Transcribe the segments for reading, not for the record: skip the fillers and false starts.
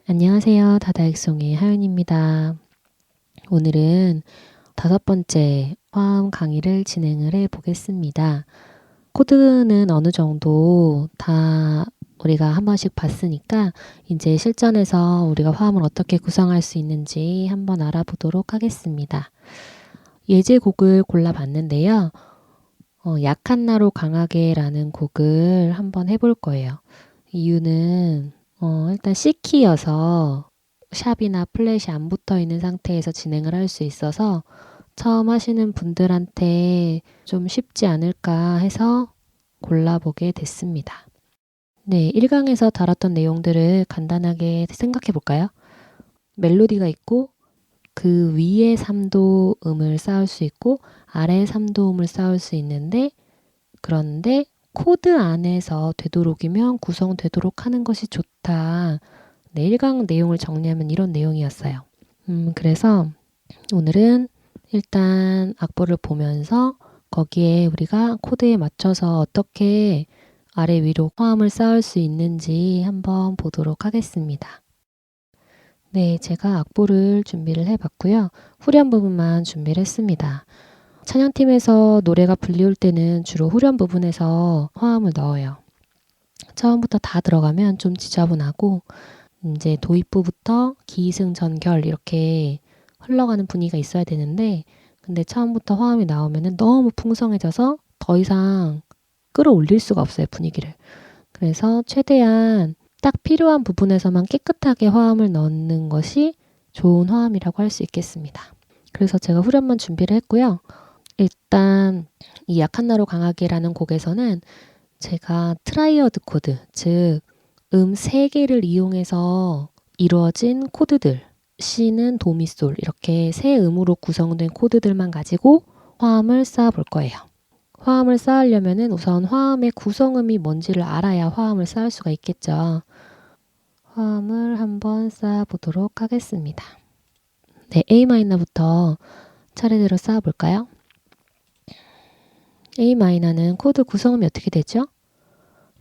안녕하세요. 다다익송의 하윤입니다. 오늘은 5번째 화음 강의를 진행을 해 보겠습니다. 코드는 어느 정도 다 우리가 한 번씩 봤으니까 이제 실전에서 우리가 화음을 어떻게 구성할 수 있는지 한번 알아보도록 하겠습니다. 예제곡을 골라봤는데요. 약한 나로 강하게 라는 곡을 한번 해볼 거예요. 이유는 일단 C키여서 샵이나 플랫이 안 붙어 있는 상태에서 진행을 할 수 있어서 처음 하시는 분들한테 좀 쉽지 않을까 해서 골라보게 됐습니다. 네, 1강에서 다뤘던 내용들을 간단하게 생각해 볼까요? 멜로디가 있고 그 위에 3도 음을 쌓을 수 있고 아래 3도 음을 쌓을 수 있는데 그런데 코드 안에서 되도록이면 구성되도록 하는 것이 좋다. 네, 1강 내용을 정리하면 이런 내용이었어요. 그래서 오늘은 일단 악보를 보면서 거기에 우리가 코드에 맞춰서 어떻게 아래 위로 화음을 쌓을 수 있는지 한번 보도록 하겠습니다. 네, 제가 악보를 준비를 해봤고요. 후렴 부분만 준비를 했습니다. 찬양팀에서 노래가 불리울 때는 주로 후렴 부분에서 화음을 넣어요. 처음부터 다 들어가면 좀 지저분하고 이제 도입부부터 기승전결 이렇게 흘러가는 분위기가 있어야 되는데 근데 처음부터 화음이 나오면 너무 풍성해져서 더 이상 끌어올릴 수가 없어요, 분위기를. 그래서 최대한 딱 필요한 부분에서만 깨끗하게 화음을 넣는 것이 좋은 화음이라고 할 수 있겠습니다. 그래서 제가 후렴만 준비를 했고요. 일단 이 약한 나로 강하게라는 곡에서는 제가 트라이어드 코드, 즉 3개를 이용해서 이루어진 코드들, C는 도미솔 이렇게 3음으로 구성된 코드들만 가지고 화음을 쌓아 볼 거예요. 화음을 쌓으려면 우선 화음의 구성음이 뭔지를 알아야 화음을 쌓을 수가 있겠죠. 화음을 한번 쌓아 보도록 하겠습니다. 네, A마이너부터 차례대로 쌓아 볼까요? A마이너는 코드 구성음이 어떻게 되죠?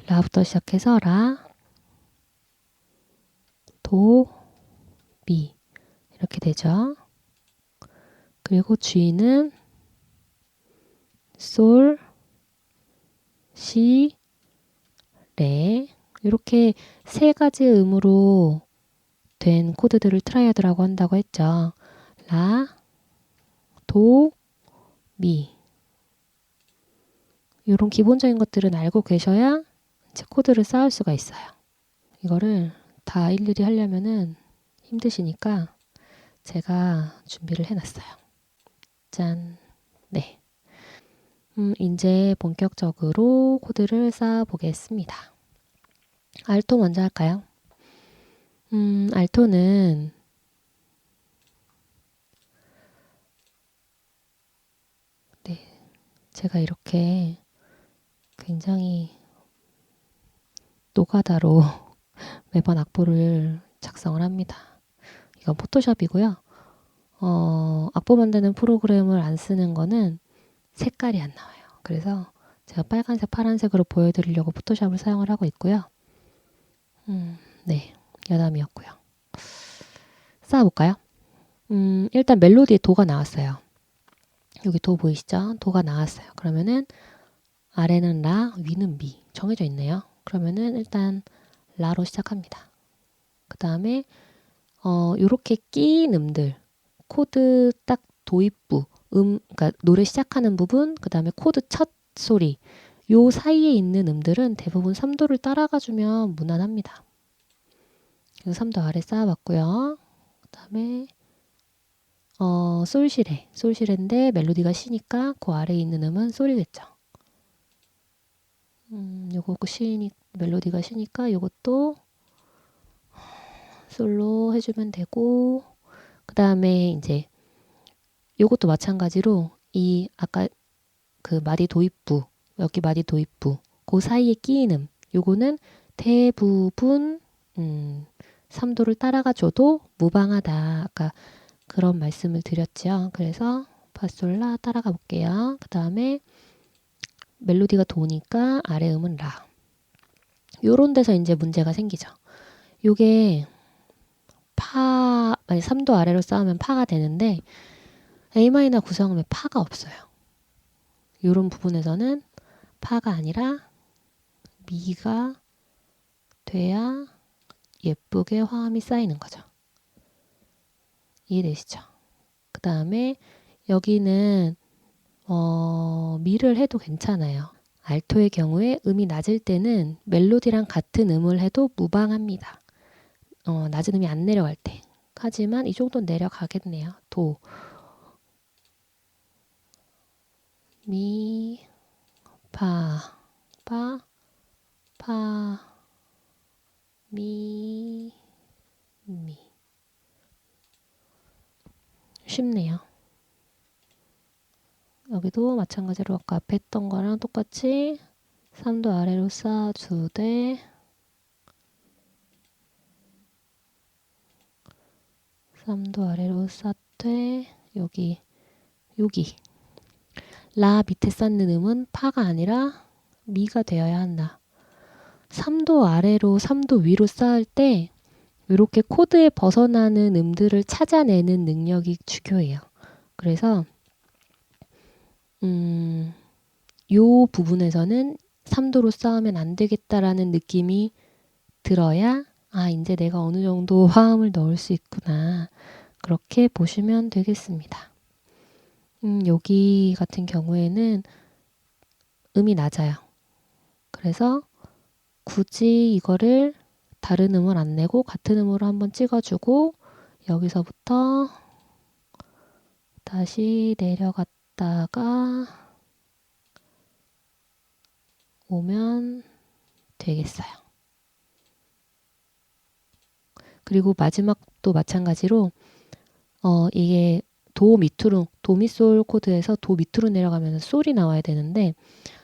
라부터 시작해서 라, 도, 미 이렇게 되죠. 그리고 G는 솔, 시, 레 이렇게 3가지 음으로 된 코드들을 트라이어드라고 한다고 했죠. 라, 도, 미 이런 기본적인 것들은 알고 계셔야 이제 코드를 쌓을 수가 있어요. 이거를 다 일일이 하려면은 힘드시니까 제가 준비를 해놨어요. 짠. 네. 이제 본격적으로 코드를 쌓아 보겠습니다. 알토 먼저 할까요? 알토는 네, 제가 이렇게 굉장히 노가다로 매번 악보를 작성을 합니다. 이건 포토샵이고요. 악보 만드는 프로그램을 안 쓰는 거는 색깔이 안 나와요. 그래서 제가 빨간색, 파란색으로 보여드리려고 포토샵을 사용을 하고 있고요. 네, 여담이었고요. 쌓아볼까요? 일단 멜로디에 도가 나왔어요. 여기 도 보이시죠? 도가 나왔어요. 그러면은 아래는 라, 위는 미 정해져 있네요. 그러면은 일단 라로 시작합니다. 그 다음에 요렇게 끼인 음들 코드 딱 도입부 그러니까 노래 시작하는 부분 그 다음에 코드 첫 소리 요 사이에 있는 음들은 대부분 3도를 따라가 주면 무난합니다. 그래서 3도 아래 쌓아봤고요. 그 다음에 솔시레인데 멜로디가 시니까 그 아래에 있는 음은 솔이겠죠. 요거 멜로디가 시니까 요것도 솔로 해주면 되고 그 다음에 이제 요것도 마찬가지로 이 아까 그 마디 도입부 여기 마디 도입부 그 사이에 끼인 요거는 대부분 3도를 따라가 줘도 무방하다. 아까 그런 말씀을 드렸죠. 그래서 파솔라 따라가 볼게요. 그 다음에 멜로디가 도니까 아래 음은 라. 요런 데서 이제 문제가 생기죠. 요게 만약 3도 아래로 쌓으면 파가 되는데 A마이너 구성음에 파가 없어요. 이런 부분에서는 파가 아니라 미가 돼야 예쁘게 화음이 쌓이는 거죠. 이해되시죠? 그 다음에 여기는 미를 해도 괜찮아요. 알토의 경우에 음이 낮을 때는 멜로디랑 같은 음을 해도 무방합니다. 낮은 음이 안 내려갈 때. 하지만 이 정도는 내려가겠네요. 도, 미, 파, 파, 미, 미. 쉽네요. 여기도 마찬가지로 아까 앞에 했던 거랑 똑같이 3도 아래로 쌓아주되 3도 아래로 쌓되 여기 라 밑에 쌓는 음은 파가 아니라 미가 되어야 한다. 3도 아래로 3도 위로 쌓을 때 이렇게 코드에 벗어나는 음들을 찾아내는 능력이 중요해요. 그래서 요 부분에서는 3도로 쌓으면 안 되겠다라는 느낌이 들어야 이제 내가 어느 정도 화음을 넣을 수 있구나. 그렇게 보시면 되겠습니다. 여기 같은 경우에는 음이 낮아요. 그래서 굳이 이거를 다른 음을 안 내고 같은 음으로 한번 찍어주고 여기서부터 다시 내려갔다가 오면 되겠어요. 그리고 마지막도 마찬가지로 이게 도 밑으로 도미솔 코드에서 도 밑으로 내려가면 솔이 나와야 되는데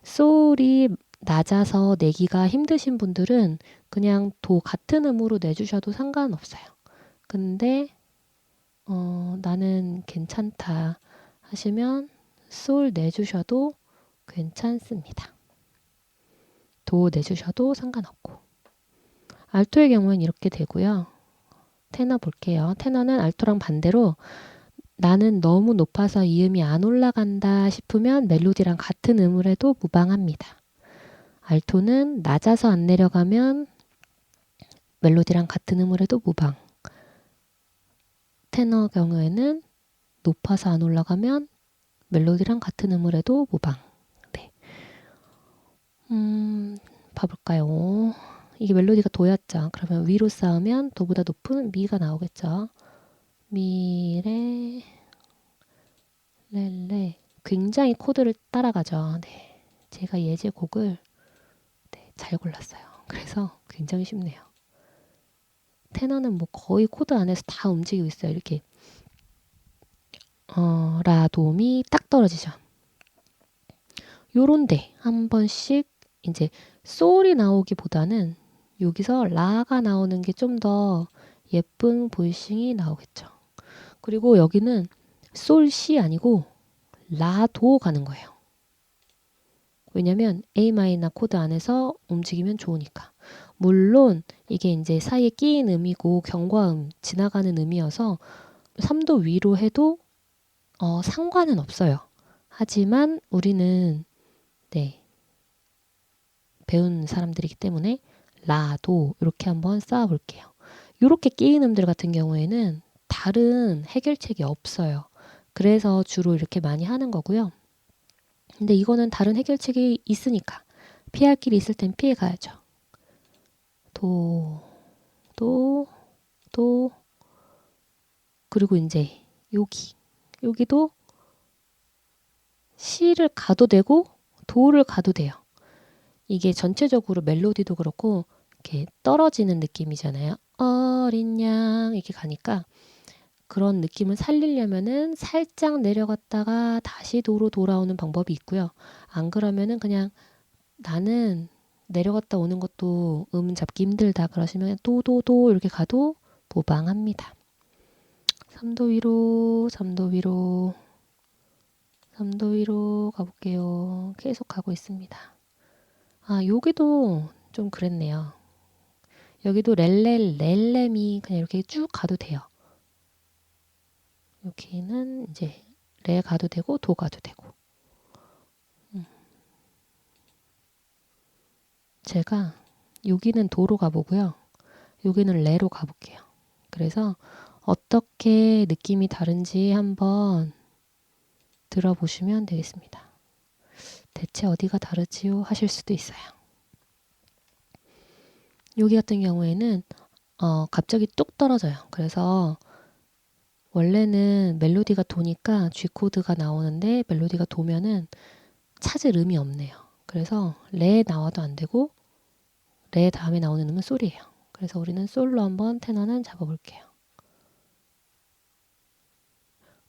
솔이 낮아서 내기가 힘드신 분들은 그냥 도 같은 음으로 내주셔도 상관없어요. 근데 나는 괜찮다 하시면 솔 내주셔도 괜찮습니다. 도 내주셔도 상관없고 알토의 경우는 이렇게 되고요. 테너 볼게요. 테너는 알토랑 반대로 나는 너무 높아서 이 음이 안 올라간다 싶으면 멜로디랑 같은 음을 해도 무방합니다. 알토는 낮아서 안 내려가면 멜로디랑 같은 음을 해도 무방. 테너 경우에는 높아서 안 올라가면 멜로디랑 같은 음을 해도 무방. 네. 봐볼까요? 이게 멜로디가 도였죠. 그러면 위로 쌓으면 도보다 높은 미가 나오겠죠. 미, 레. 굉장히 코드를 따라가죠. 네. 제가 예제곡을 잘 골랐어요. 그래서 굉장히 쉽네요. 테너는 뭐 거의 코드 안에서 다 움직이고 있어요. 이렇게 라, 도, 미 딱 떨어지죠. 요런데 한 번씩 이제 솔이 나오기보다는 여기서 라가 나오는 게 좀 더 예쁜 보이싱이 나오겠죠. 그리고 여기는 솔, 시 아니고 라, 도 가는 거예요. 왜냐면 A 마이너 코드 안에서 움직이면 좋으니까. 물론 이게 이제 사이에 끼인 음이고 경과음, 지나가는 음이어서 3도 위로 해도 상관은 없어요. 하지만 우리는 배운 사람들이기 때문에 라, 도 이렇게 한번 쌓아 볼게요. 이렇게 끼인 음들 같은 경우에는 다른 해결책이 없어요. 그래서 주로 이렇게 많이 하는 거고요. 근데 이거는 다른 해결책이 있으니까 피할 길이 있을 땐 피해 가야죠. 도, 도, 도, 그리고 이제 여기도 시를 가도 되고 도를 가도 돼요. 이게 전체적으로 멜로디도 그렇고 이렇게 떨어지는 느낌이잖아요. 어린 양 이렇게 가니까 그런 느낌을 살리려면은 살짝 내려갔다가 다시 도로 돌아오는 방법이 있고요. 안 그러면은 그냥 나는 내려갔다 오는 것도 음 잡기 힘들다 그러시면 도도도 이렇게 가도 무방합니다. 3도 위로, 3도 위로, 3도 위로 가볼게요. 계속 가고 있습니다. 여기도 좀 그랬네요. 여기도 렐레, 렐레미 그냥 이렇게 쭉 가도 돼요. 여기는 이제 레 가도 되고 도 가도 되고. 제가 여기는 도로 가보고요. 여기는 레로 가볼게요. 그래서 어떻게 느낌이 다른지 한번 들어보시면 되겠습니다. 대체 어디가 다르지요? 하실 수도 있어요. 여기 같은 경우에는 갑자기 뚝 떨어져요. 그래서 원래는 멜로디가 도니까 G 코드가 나오는데 멜로디가 도면은 찾을 음이 없네요. 그래서 레 나와도 안 되고 레 다음에 나오는 음은 솔이에요. 그래서 우리는 솔로 한번 테너는 잡아볼게요.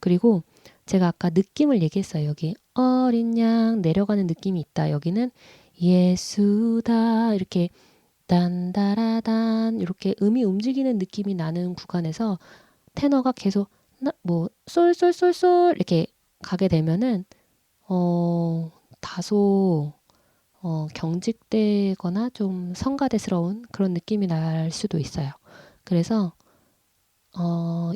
그리고 제가 아까 느낌을 얘기했어요. 여기 어린 양 내려가는 느낌이 있다. 여기는 예수다 이렇게 딴다라단 이렇게 음이 움직이는 느낌이 나는 구간에서 테너가 계속 뭐 솔솔솔솔 이렇게 가게 되면은 다소 경직되거나 좀 성가대스러운 그런 느낌이 날 수도 있어요. 그래서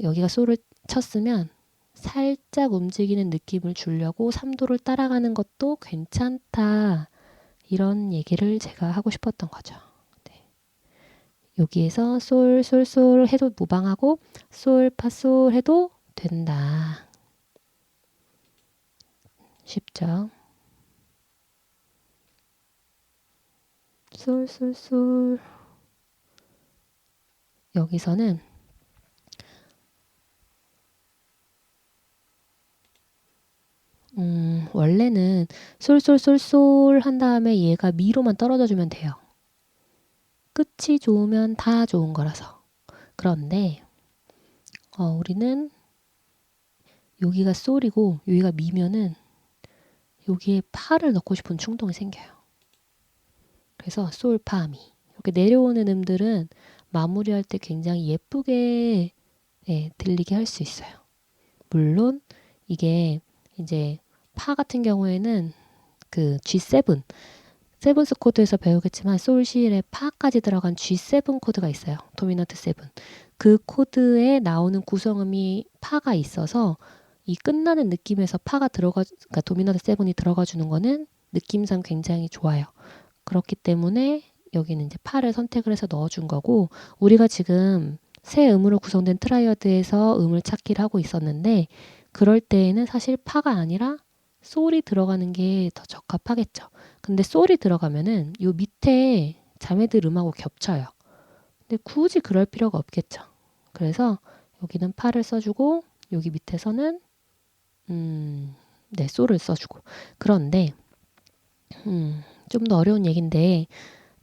여기가 솔을 쳤으면 살짝 움직이는 느낌을 주려고 3도를 따라가는 것도 괜찮다. 이런 얘기를 제가 하고 싶었던 거죠. 네. 여기에서 솔, 솔, 솔 해도 무방하고 솔, 파, 솔 해도 된다. 쉽죠? 솔, 솔, 솔. 여기서는 원래는 솔솔솔솔 한 다음에 얘가 미로만 떨어져 주면 돼요. 끝이 좋으면 다 좋은 거라서. 그런데 우리는 여기가 솔이고 여기가 미면은 여기에 파를 넣고 싶은 충동이 생겨요. 그래서 솔, 파, 미. 이렇게 내려오는 음들은 마무리할 때 굉장히 예쁘게 들리게 할 수 있어요. 물론 이게 이제 파 같은 경우에는 그 G7 세븐스 코드에서 배우겠지만 솔실에 파까지 들어간 G7 코드가 있어요. 도미넌트 7. 그 코드에 나오는 구성음이 파가 있어서 이 끝나는 느낌에서 파가 그러니까 도미넌트 7이 들어가 주는 거는 느낌상 굉장히 좋아요. 그렇기 때문에 여기는 이제 파를 선택을 해서 넣어준 거고 우리가 지금 세 음으로 구성된 트라이어드에서 음을 찾기를 하고 있었는데 그럴 때에는 사실 파가 아니라 솔이 들어가는 게 더 적합하겠죠. 근데 솔이 들어가면은 요 밑에 자매들 음하고 겹쳐요. 근데 굳이 그럴 필요가 없겠죠. 그래서 여기는 파를 써주고 여기 밑에서는 네, 솔을 써주고. 그런데 좀 더 어려운 얘기인데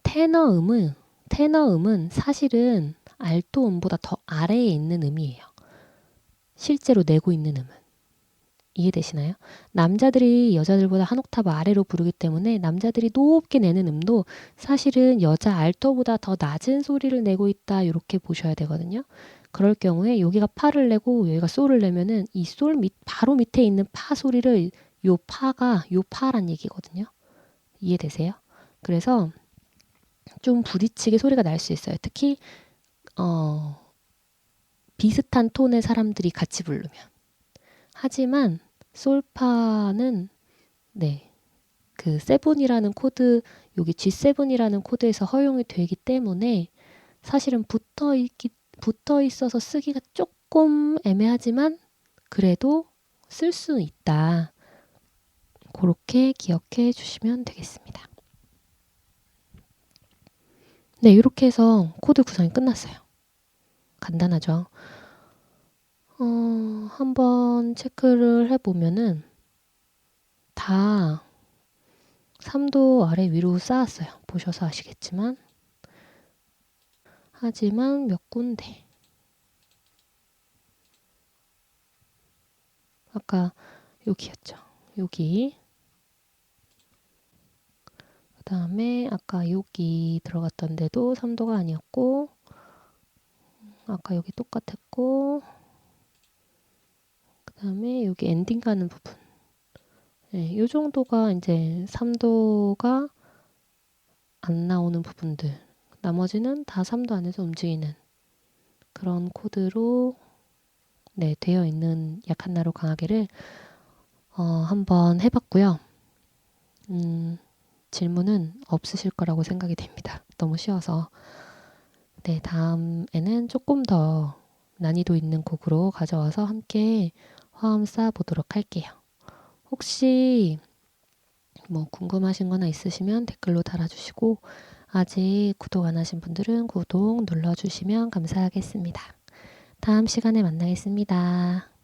테너 음은 사실은 알토 음보다 더 아래에 있는 음이에요. 실제로 내고 있는 음은. 이해되시나요? 남자들이 여자들보다 한 옥타브 아래로 부르기 때문에 남자들이 높게 내는 음도 사실은 여자 알토보다 더 낮은 소리를 내고 있다 이렇게 보셔야 되거든요. 그럴 경우에 여기가 파를 내고 여기가 솔을 내면은 이 솔 바로 밑에 있는 파 소리를 요 파란 얘기거든요. 이해되세요? 그래서 좀 부딪히게 소리가 날 수 있어요. 특히 비슷한 톤의 사람들이 같이 부르면. 하지만 솔파는 네, 그 세븐이라는 코드, 여기 G7이라는 코드에서 허용이 되기 때문에 사실은 붙어 있어서 쓰기가 조금 애매하지만 그래도 쓸 수 있다. 그렇게 기억해 주시면 되겠습니다. 네, 이렇게 해서 코드 구성이 끝났어요. 간단하죠? 한번 체크를 해보면은 다 3도 아래 위로 쌓았어요. 보셔서 아시겠지만. 하지만 몇 군데. 아까 여기였죠. 여기. 그 다음에 아까 여기 들어갔던 데도 3도가 아니었고, 아까 여기 똑같았고, 그 다음에 여기 엔딩 가는 부분. 네, 이 정도가 이제 3도가 안 나오는 부분들. 나머지는 다 3도 안에서 움직이는 그런 코드로 네, 되어 있는 약한 나로 강하게를 한번 해봤고요. 질문은 없으실 거라고 생각이 됩니다. 너무 쉬워서. 네, 다음에는 조금 더 난이도 있는 곡으로 가져와서 함께 화음 쌓아보도록 할게요. 혹시 뭐 궁금하신 거나 있으시면 댓글로 달아주시고 아직 구독 안 하신 분들은 구독 눌러주시면 감사하겠습니다. 다음 시간에 만나겠습니다.